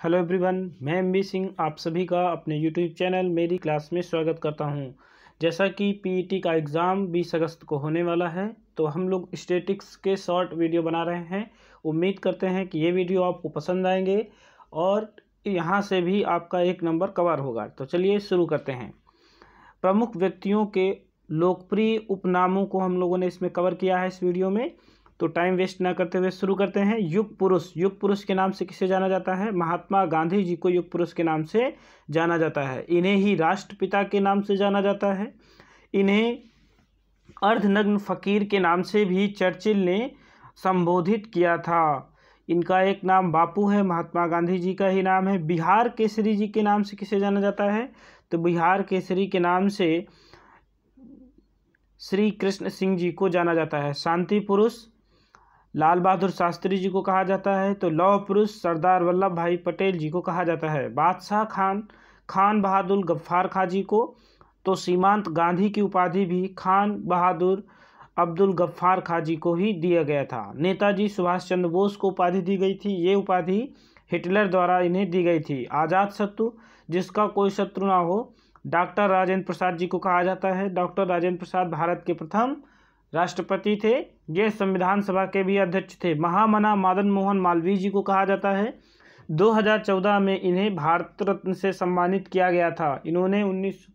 Hello everyone, मैं MB Singh आप सभी का अपने यूट्यूब चैनल मेरी क्लास में स्वागत करता हूं। जैसा कि पीईटी का एग्ज़ाम 20 अगस्त को होने वाला है, तो हम लोग स्टैटिक्स के शॉर्ट वीडियो बना रहे हैं। उम्मीद करते हैं कि ये वीडियो आपको पसंद आएंगे और यहाँ से भी आपका 1 नंबर कवर होगा। तो चलिए शुरू करते हैं। प्रमुख व्यक्तियों के लोकप्रिय उपनामों को हम लोगों ने इसमें कवर किया है इस वीडियो में। तो टाइम वेस्ट ना करते हुए शुरू करते हैं। युग पुरुष के नाम से किसे जाना जाता है? महात्मा गांधी जी को युग पुरुष के नाम से जाना जाता है। इन्हें ही राष्ट्रपिता के नाम से जाना जाता है। इन्हें अर्धनग्न फकीर के नाम से भी चर्चिल ने संबोधित किया था। इनका एक नाम बापू है, महात्मा गांधी जी का ही नाम है। बिहार केसरी जी के नाम से किसे जाना जाता है? तो बिहार केसरी के नाम से श्री कृष्ण सिंह जी को जाना जाता है। शांति पुरुष लाल बहादुर शास्त्री जी को कहा जाता है। तो लौह पुरुष सरदार वल्लभ भाई पटेल जी को कहा जाता है। बादशाह खान बहादुर गफ्फार खां जी को, तो सीमांत गांधी की उपाधि भी खान बहादुर अब्दुल गफ्फार खां जी को ही दिया गया था। नेताजी सुभाष चंद्र बोस को उपाधि दी गई थी। ये उपाधि हिटलर द्वारा इन्हें दी गई थी। आज़ाद शत्रु, जिसका कोई शत्रु ना हो, डॉक्टर राजेंद्र प्रसाद जी को कहा जाता है। डॉक्टर राजेंद्र प्रसाद भारत के प्रथम राष्ट्रपति थे। ये संविधान सभा के भी अध्यक्ष थे। महामना मदन मोहन मालवीय जी को कहा जाता है। 2014 में इन्हें भारत रत्न से सम्मानित किया गया था। इन्होंने 19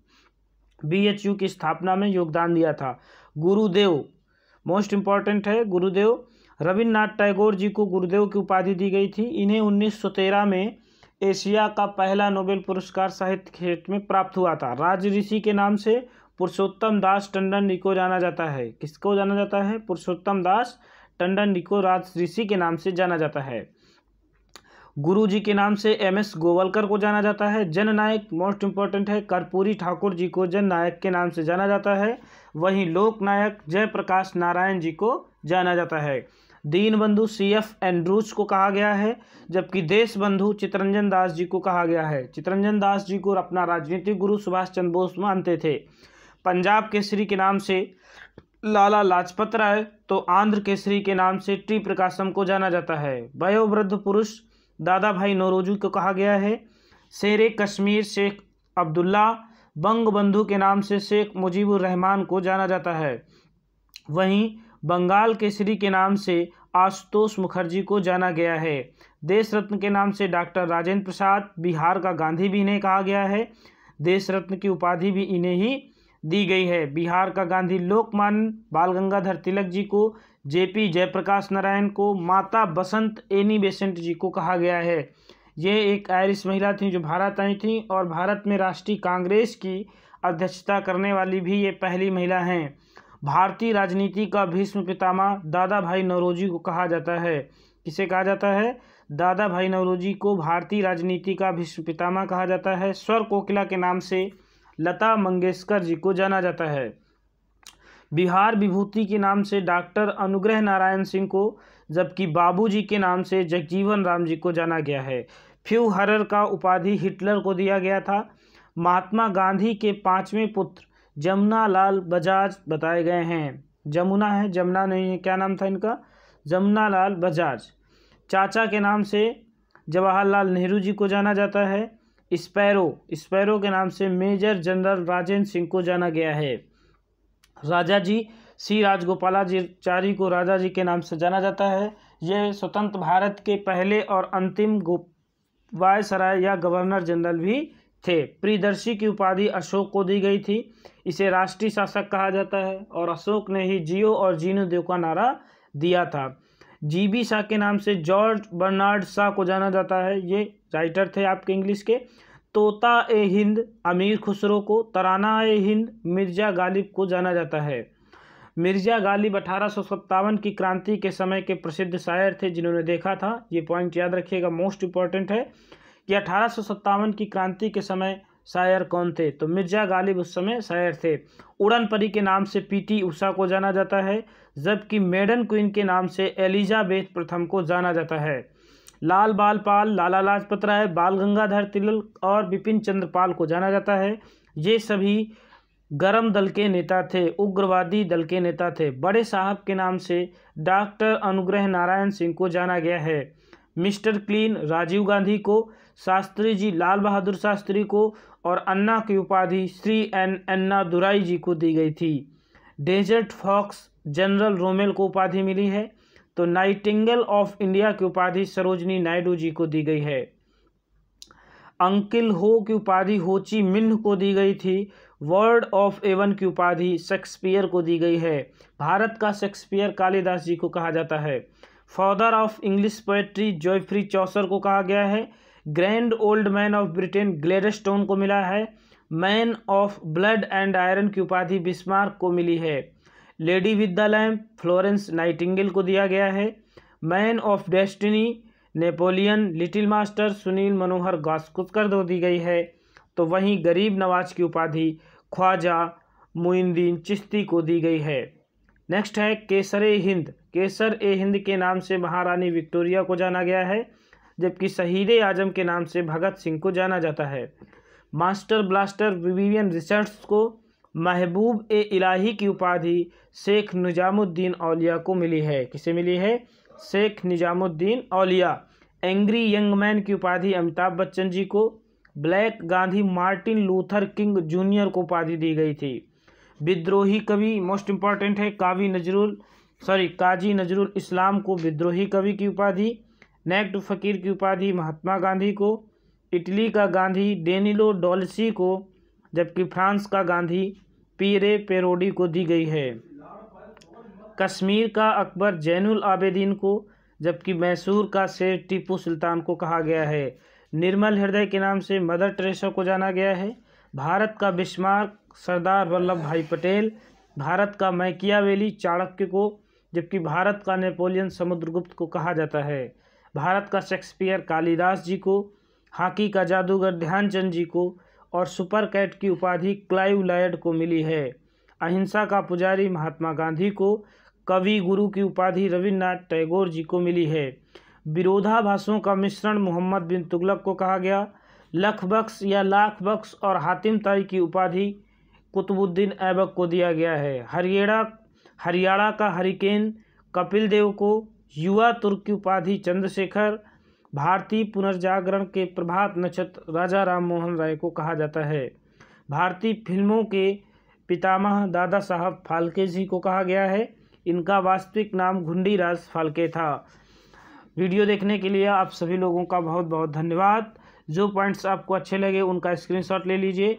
बीएचयू की स्थापना में योगदान दिया था। गुरुदेव मोस्ट इम्पॉर्टेंट है। गुरुदेव रविन्द्रनाथ टैगोर जी को गुरुदेव की उपाधि दी गई थी। इन्हें 1913 में एशिया का पहला नोबेल पुरस्कार साहित्य क्षेत्र में प्राप्त हुआ था। राजऋषि के नाम से पुरुषोत्तम दास टंडन जी को जाना जाता है। किसको जाना जाता है? पुरुषोत्तम दास टंडन जी को राजऋषि के नाम से जाना जाता है। गुरु जी के नाम से एमएस गोवलकर को जाना जाता है। जननायक मोस्ट इम्पॉर्टेंट है। कर्पूरी ठाकुर जी को जननायक के नाम से जाना जाता है। वहीं लोकनायक जयप्रकाश नारायण जी को जाना जाता है। दीनबंधु CF एंड्रूज को कहा गया है, जबकि देशबंधु चित्तरंजन दास जी को कहा गया है। चित्तरंजन दास जी को अपना राजनीतिक गुरु सुभाष चंद्र बोस मानते थे। पंजाब केसरी के नाम से लाला लाजपत राय, तो आंध्र केसरी के नाम से टी प्रकाशम को जाना जाता है। वयोवृद्ध पुरुष दादा भाई नौरोजी को कहा गया है। शेरे कश्मीर शेख अब्दुल्ला, बंगबंधु के नाम से शेख मुजीबुर रहमान को जाना जाता है। वहीं बंगाल केसरी के नाम से आशुतोष मुखर्जी को जाना गया है। देश रत्न के नाम से डॉक्टर राजेंद्र प्रसाद, बिहार का गांधी भी इन्हें कहा गया है। देश रत्न की उपाधि भी इन्हें ही दी गई है। बिहार का गांधी लोकमान्य बाल गंगाधर तिलक जी को, जेपी जयप्रकाश नारायण को, माता बसंत एनी बेसेंट जी को कहा गया है। ये एक आयरिश महिला थी जो भारत आई थी और भारत में राष्ट्रीय कांग्रेस की अध्यक्षता करने वाली भी ये पहली महिला हैं। भारतीय राजनीति का भीष्म पितामह दादा भाई नौरोजी को कहा जाता है। किसे कहा जाता है? दादा भाई नौरोजी को भारतीय राजनीति का भीष्म पितामह कहा जाता है। स्वर कोकिला के नाम से लता मंगेशकर जी को जाना जाता है। बिहार विभूति के नाम से डॉक्टर अनुग्रह नारायण सिंह को, जबकि बाबूजी के नाम से जगजीवन राम जी को जाना गया है। फ्यूहरर का उपाधि हिटलर को दिया गया था। महात्मा गांधी के 5वें पुत्र जमुना लाल बजाज बताए गए हैं। जमुना है, जमुना नहीं है। क्या नाम था इनका? जमुना लाल बजाज। चाचा के नाम से जवाहरलाल नेहरू जी को जाना जाता है। स्पैरो के नाम से मेजर जनरल राजेंद्र सिंह को जाना गया है। राजा जी सी राजगोपालाचारी को राजा जी के नाम से जाना जाता है। ये स्वतंत्र भारत के पहले और अंतिम वायसराय या गवर्नर जनरल भी थे। प्रियदर्शी की उपाधि अशोक को दी गई थी। इसे राष्ट्रीय शासक कहा जाता है और अशोक ने ही जियो और जीनो देव का नारा दिया था। GB शाह के नाम से जॉर्ज बर्नार्ड शाह को जाना जाता है। ये राइटर थे आपके इंग्लिश के। तोता ए हिंद अमीर खुसरो को, तराना ए हिंद मिर्जा गालिब को जाना जाता है। मिर्जा गालिब 1857 की क्रांति के समय के प्रसिद्ध शायर थे जिन्होंने देखा था। ये पॉइंट याद रखिएगा, मोस्ट इम्पॉर्टेंट है कि 1857 की क्रांति के समय शायर कौन थे? तो मिर्जा गालिब उस समय शायर थे। उड़न परी के नाम से PT उषा को जाना जाता है, जबकि मेडन क्वीन के नाम से एलिजाबेथ प्रथम को जाना जाता है। लाल बाल पाल, लाला लाजपत राय, बाल गंगाधर तिलक और बिपिन चंद्र पाल को जाना जाता है। ये सभी गरम दल के नेता थे, उग्रवादी दल के नेता थे। बड़े साहब के नाम से डॉक्टर अनुग्रह नारायण सिंह को जाना गया है। मिस्टर क्लीन राजीव गांधी को, शास्त्री जी लाल बहादुर शास्त्री को और अन्ना की उपाधि श्री एन अन्नादुराई जी को दी गई थी। डेजर्ट फॉक्स जनरल रोमेल को उपाधि मिली है। तो नाइटिंगेल ऑफ इंडिया की उपाधि सरोजनी नायडू जी को दी गई है। अंकिल हो की उपाधि होची मिन्ह को दी गई थी। वर्ड ऑफ एवन की उपाधि शेक्सपियर को दी गई है। भारत का शेक्सपियर कालिदास जी को कहा जाता है। Father of English poetry Geoffrey Chaucer को कहा गया है। Grand old man of Britain Gladstone को मिला है। Man of blood and iron की उपाधि बिस्मार्क को मिली है। Lady with the lamp Florence Nightingale को दिया गया है। Man of destiny Napoleon little master Sunil Manohar Gavaskar को दी गई है। तो वहीं गरीब नवाज की उपाधि ख्वाजा मुइनुद्दीन चिश्ती को दी गई है। नेक्स्ट है केसर ए हिंद। केसर ए हिंद के नाम से महारानी विक्टोरिया को जाना गया है, जबकि शहीद आजम के नाम से भगत सिंह को जाना जाता है। मास्टर ब्लास्टर विवियन रिचर्ड्स को महबूब ए इलाही की उपाधि शेख निजामुद्दीन औलिया को मिली है। किसे मिली है? शेख निजामुद्दीन औलिया। एंग्री यंग मैन की उपाधि अमिताभ बच्चन जी को। Black Gandhi Martin Luther king junior को उपाधि दी गई थी। विद्रोही कवि मोस्ट इम्पॉर्टेंट है काजी नजरुल इस्लाम को विद्रोही कवि की उपाधि। नेक्ड फकीर की उपाधि महात्मा गांधी को। इटली का गांधी डेनिलो डोल्सी को, जबकि फ्रांस का गांधी पीरे पेरोडी को दी गई है। कश्मीर का अकबर जैनुल आबेदीन को, जबकि मैसूर का शेर टीपू सुल्तान को कहा गया है। निर्मल हृदय के नाम से मदर टेरेसा को जाना गया है। भारत का बिस्मार्क सरदार वल्लभ भाई पटेल। भारत का मैकियावेली चाणक्य को, जबकि भारत का नेपोलियन समुद्रगुप्त को कहा जाता है। भारत का शेक्सपियर कालिदास जी को। हॉकी का जादूगर ध्यानचंद जी को और सुपर कैट की उपाधि क्लाइव लॉयड को मिली है। अहिंसा का पुजारी महात्मा गांधी को। कवि गुरु की उपाधि रविन्द्रनाथ टैगोर जी को मिली है। विरोधाभासों का मिश्रण मोहम्मद बिन तुगलक को कहा गया। लखबख्श या लाख बख्श और हातिम ताई की उपाधि कुतुबुद्दीन ऐबक को दिया गया है। हरियाणा का हरिकेन कपिल देव को। युवा तुर्क की उपाधि चंद्रशेखर। भारतीय पुनर्जागरण के प्रभात नक्षत्र राजा राम मोहन राय को कहा जाता है। भारतीय फिल्मों के पितामह दादा साहब फाल्के जी को कहा गया है। इनका वास्तविक नाम घुंडीराज फाल्के था। वीडियो देखने के लिए आप सभी लोगों का बहुत बहुत धन्यवाद। जो पॉइंट्स आपको अच्छे लगे उनका स्क्रीनशॉट ले लीजिए।